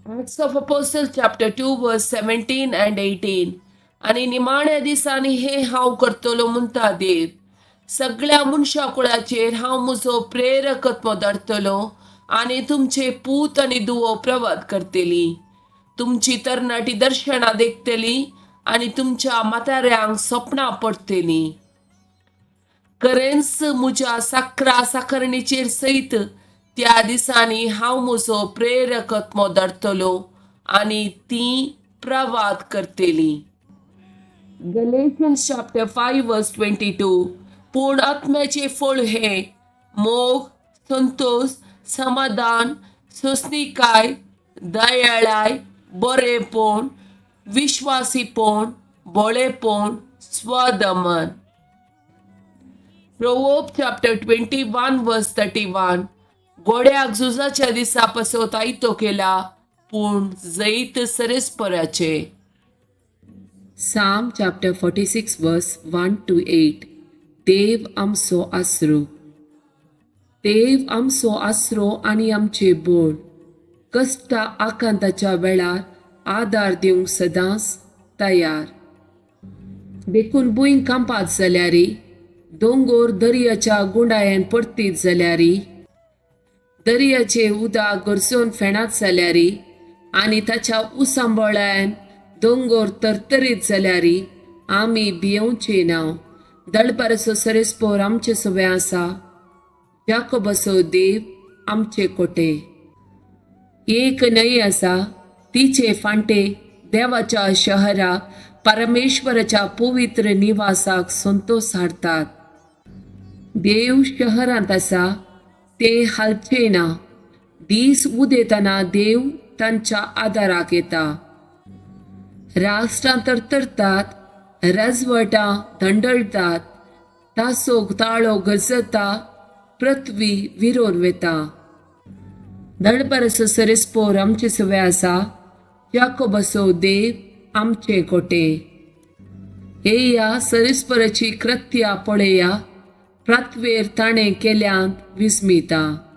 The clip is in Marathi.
Acts of Apostles chapter 2 verse 17 and 18. आणि निमाण्या दिसांनी हे हांव करतलो म्हणटा देव. सगळ्या मनशा कुळाचेर हांव म्हजो प्रेरकत्व धरतलो आणि तुमचे पूत आणि दुवो प्रवाद करतली. तुमची तरणाटी दर्शना देखतली आणि तुमच्या म्हाताऱ्यांक सपना पडटली. करेन्स म्हज्या साकरा साकरणीचेर सयत त्या दिसांनी हांव म्हजो प्रेरकत्व धरतलो आणि ती प्रवाद करतली. Galatians chapter 5 verse 22. पूर्ण आत्म्याचे फळ हे मोग, संतोष, समाधान, सोसणीकाय, दयाळाय, बरेपण, विश्वासीपण, भोळेपण, स्वदमन. Proverbs chapter 21 verse 31. घोड्याक झुजाच्या दिसा पासत आयतो केला, पूण Jait सरस्पराचे. Psalm chapter 46 verse 1 to 8. देव आमचो आसरो. देव आमचो आसरो आनी आमचे बोड. कश्टा आकांताच्या वेळार आदार दिवंक सदांच तयार. देखून भुंय कांपात जाल्यारी, दोंगोर दर्याच्या गुंडायेन पडटीत जाल्यारी, दर्याचे उदक गरजून फेणात जाल्यारी आनी ताच्या उसांबळ्यान दोंगोर तरतरीत जाल्यारी आमी भियेवचे ना. दळपारचो सरेस्पोर आमचे सवे आसा. याकोबाचो देव आमचे कोटे. एक न्हंय आसा, तिचे फांटे देवाच्या शहराक, परमेश्वराच्या पवित्र निवासाक संतोष हाडटात. देव शहरांत आसा, ते हालचे ना. दीस उदेतना देव तांच्या आदाराक येता. राष्ट्रां तरतरतात, राजवटां धंडळटात, तासोक ताळो गरजता, पृथ्वी विरोन वेता. दळपारचो सरेस्पोर आमचे सवे आसा. याकोबाचो देव आमचे कोटे. येया सरेस्पराची कृत्या पळया, पृथ्वेर ताणें केल्यांत विस्मिता.